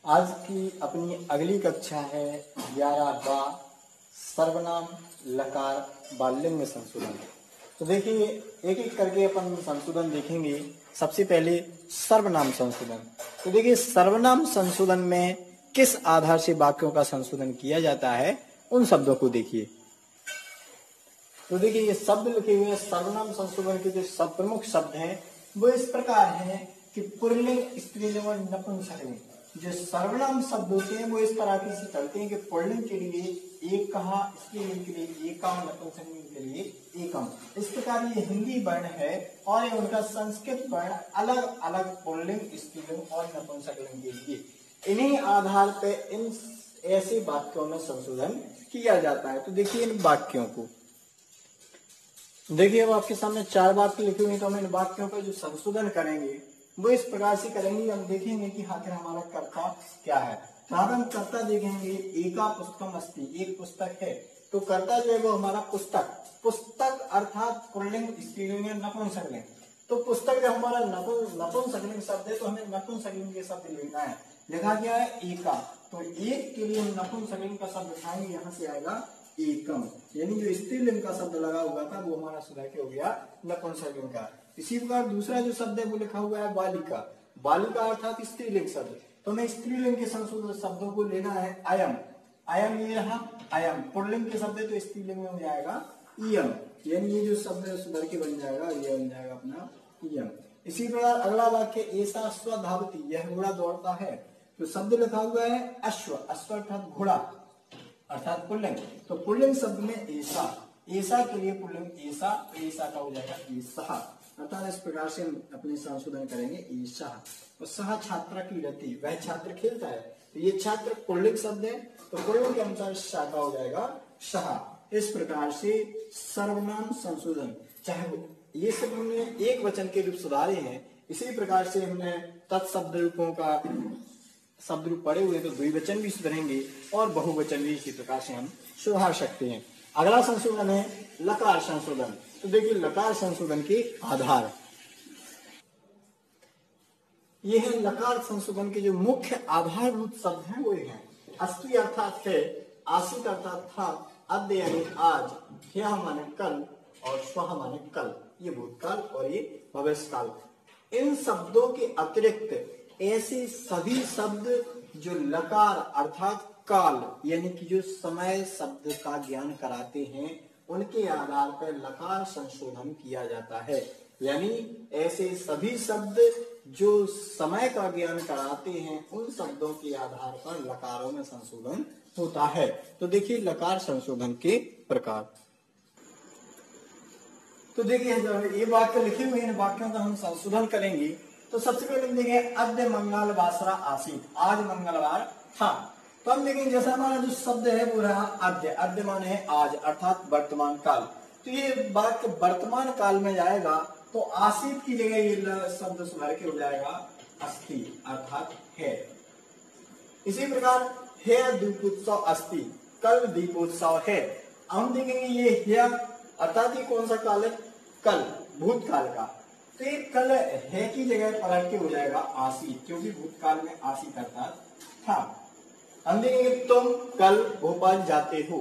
आज की अपनी अगली कक्षा है 11 बा सर्वनाम लकार बालिंग संशोधन। तो देखिए एक एक करके अपन संशोधन देखेंगे। सबसे पहले सर्वनाम संशोधन। तो देखिए सर्वनाम संशोधन में किस आधार से वाक्यों का संशोधन किया जाता है उन शब्दों को देखिए। तो देखिए ये शब्द लिखे हुए हैं सर्वनाम संशोधन के जो सब प्रमुख शब्द हैं वो इस प्रकार हैं कि पुल्लिंग, स्त्रीलिंग और नपुंसकलिंग। जो सर्वनाम शब्द होते हैं वो इस तरह से चलते हैं कि पुल्लिंग के लिए एक कहा, स्त्रीलिंग के लिए एकम, नपुंसकलिंग के लिए एकम। इस प्रकार ये हिंदी वर्ण है और ये उनका संस्कृत वर्ण अलग अलग पुल्लिंग, स्त्रीलिंग और नपुंसकलिंग के लिए। इन्हीं आधार पर इन ऐसे वाक्यों में संशोधन किया जाता है। तो देखिए इन वाक्यों को देखिए, अब आपके सामने 4 वाक्य लिखे हुए हैं। तो हम इन वाक्यों पर जो संशोधन करेंगे वो इस प्रकार से करेंगे। हम देखेंगे कि आखिर हमारा कर्ता क्या है। तो हम कर्ता देखेंगे एका पुस्तकम अस्ति, एक पुस्तक है। तो कर्ता जो है वो हमारा पुस्तक, पुस्तक अर्थात पुल्लिंग, स्त्रीलिंग या नपुंसकलिंग। तो पुस्तक जब हमारा नपुंसकलिंग शब्द है तो हमें नपुंसकलिंग के शब्द लिखना है। लिखा गया है एका, तो एक के लिए हम नपुंसकलिंग का शब्द उठाएंगे, यहाँ से आएगा एकम। यानी जो स्त्रीलिंग का शब्द लगा हुआ था वो हमारा सुधर के हो गया नपुंसकलिंग का। इसी प्रकार दूसरा जो शब्द है वो लिखा हुआ है बालिका। बालिका अर्थात स्त्रीलिंग शब्द। तो हमें स्त्रीलिंग के संशोधित शब्दों को लेना है अयम। अयम ये रहा अयम, पुल्लिंग के शब्द है तो स्त्रीलिंग में हो जाएगा इयम। यानी ये जो शब्द है सुधर के बन जाएगा, ये बन जाएगा अपना इयम। इसी प्रकार अगला वाक्य ऐसा अश्व धावती, यह घोड़ा दौड़ता है। तो शब्द लिखा हुआ है अश्व, अश्व अर्थात घोड़ा अर्थात पुल्लिंग। तो पुल्लिंग शब्द में ऐसा, ऐसा के लिए पुल्लिंग ऐसा, ऐसा का हो जाएगा ऐसा। अर्थात इस प्रकार से हम अपने संशोधन करेंगे ऐसा। और सह छात्र की रति, वह छात्र खेलता है। तो ये छात्र पुल्लिंग शब्द है तो पुल्लिंग के अनुसार शाह का हो जाएगा शाह। इस प्रकार से सर्वनाम संशोधन, चाहे ये सब हमने एक वचन के रूप सुधारे हैं, इसी प्रकार से हमने तत्शब्द रूपों का शब्द रूप पड़े हुए तो द्विवचन भी सुधरेंगे और बहुवचन भी इसी प्रकार से हम सुधार सकते हैं। अगला संशोधन है लकार संशोधन। तो देखिए लकार संशोधन के आधार ये है। लकार संशोधन के जो मुख्य आधारभूत शब्द हैं वो ये हैं। अस्ति अर्थात है, आसित अर्थात था, अद्य यानी आज, ह्यः माने कल और श्वः माने कल, ये भूतकाल और ये भविष्यकाल। इन शब्दों के अतिरिक्त ऐसे सभी शब्द जो लकार अर्थात काल यानी कि जो समय शब्द का ज्ञान कराते हैं उनके आधार पर लकार संशोधन किया जाता है। यानी ऐसे सभी शब्द जो समय का ज्ञान कराते हैं उन शब्दों के आधार पर लकारों में संशोधन होता है। तो देखिए लकार संशोधन के प्रकार। तो देखिए जब ये वाक्य लिखे हुए हैं, वाक्यों का हम संशोधन करेंगे। तो सबसे पहले हम देखेंगे अद्य मंगल वासरा आसीत, आज मंगलवार था। तो हम देखेंगे जैसा हमारा जो शब्द है वो रहा अद्य। अद्य माने है आज अर्थात वर्तमान काल। तो ये वाक्य वर्तमान काल में जाएगा तो आसीत की जगह ये शब्द सुधर के हो जाएगा अस्ति अर्थात है। इसी प्रकार है दीपोत्सव अस्ति, कल दीपोत्सव है। हम देखेंगे ये है अर्थात ये कौन सा काल है, कल, भूतकाल का। तो ये कल है की जगह पलट के हो जाएगा आसीत, क्योंकि भूतकाल में आसीत अर्थात था। हम देखेंगे तुम कल भोपाल जाते हो,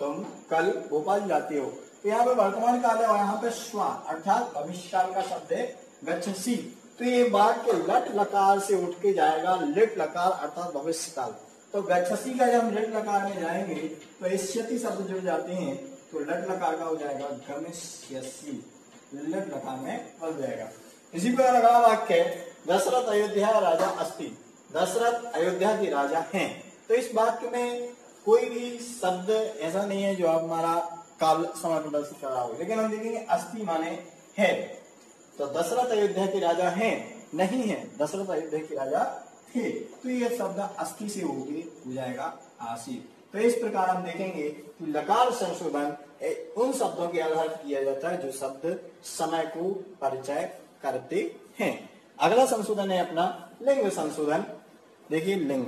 तुम कल भोपाल जाते हो। तो यहाँ पे वर्तमान काल है और यहाँ पे स्व अर्थात भविष्यकाल का शब्द है गच्छसि। तो ये वाक्य लट लकार से उठ के जाएगा लिट लकार अर्थात भविष्यकाल। तो गच्छसि का जब हम लिट लकार में जाएंगे तो इष्यति शब्द जुड़ जाते हैं तो लट लकार का हो जाएगा गमिष्यसि, लट लकार में बदल जाएगा। इसी प्रकार अगला वाक्य है दशरथ अयोध्या राजा अस्ति, दशरथ अयोध्या के राजा हैं। तो इस वाक्य में कोई भी शब्द ऐसा नहीं है जो हमारा काल समय प्रदर्शित कर रहा हो, लेकिन हम देखेंगे अस्ति माने है। तो दशरथ अयोध्या के राजा हैं नहीं है, दशरथ अयोध्या के राजा थे। तो ये शब्द अस्ति से हो जाएगा आसीत। तो इस प्रकार हम देखेंगे कि लकार संशोधन उन शब्दों के आधार पर किया जाता है जो शब्द समय को परिचय करते हैं। अगला संशोधन है अपना लिंग संशोधन। देखिए लिंग,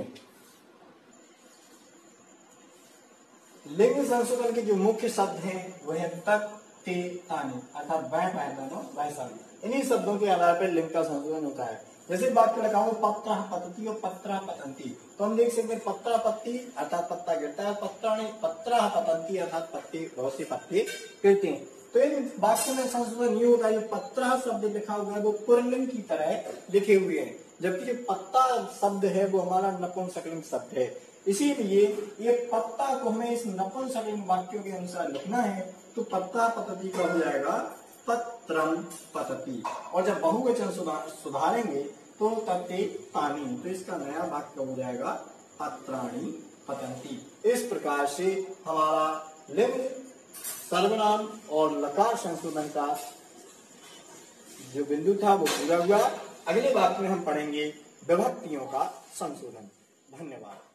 लिंग संशोधन के जो मुख्य शब्द हैं वह है तक, ते, तानि अर्थात वह, दोनों, वह सभी। इन्हीं शब्दों के आधार पर लिंग का संशोधन होता है। जैसे वाक्य लिखा हुआ पत्र पतती और पत्रा पतंती, तो हम देख सकते हैं पत्रा पत्ती अर्थात पत्ता गिरता है, पत्रा पतंती अर्थात पत्ते बहुत से पत्ते गिरते हैं। तो इन वाक्य में संशोधन ये होगा, जो पत्रा शब्द लिखा हुआ है वो पुल्लिंग की तरह लिखे हुए हैं, जबकि जो पत्ता शब्द है वो हमारा नपुंसकलिंग शब्द है। इसीलिए ये पत्ता को हमें इस नपुंसकलिंग वाक्यों के अनुसार लिखना है, तो पत्ता पतती का हो जाएगा पत्रम पतती, और जब बहुवचन सुधारेंगे तो तत्ते तानी, तो इसका नया वाक्य हो जाएगा पत्राणि पतंती। इस प्रकार से हमारा लिंग, सर्वनाम और लकार संशोधन का जो बिंदु था वो पूरा हुआ। अगले वाक्य में हम पढ़ेंगे विभक्तियों का संशोधन। धन्यवाद।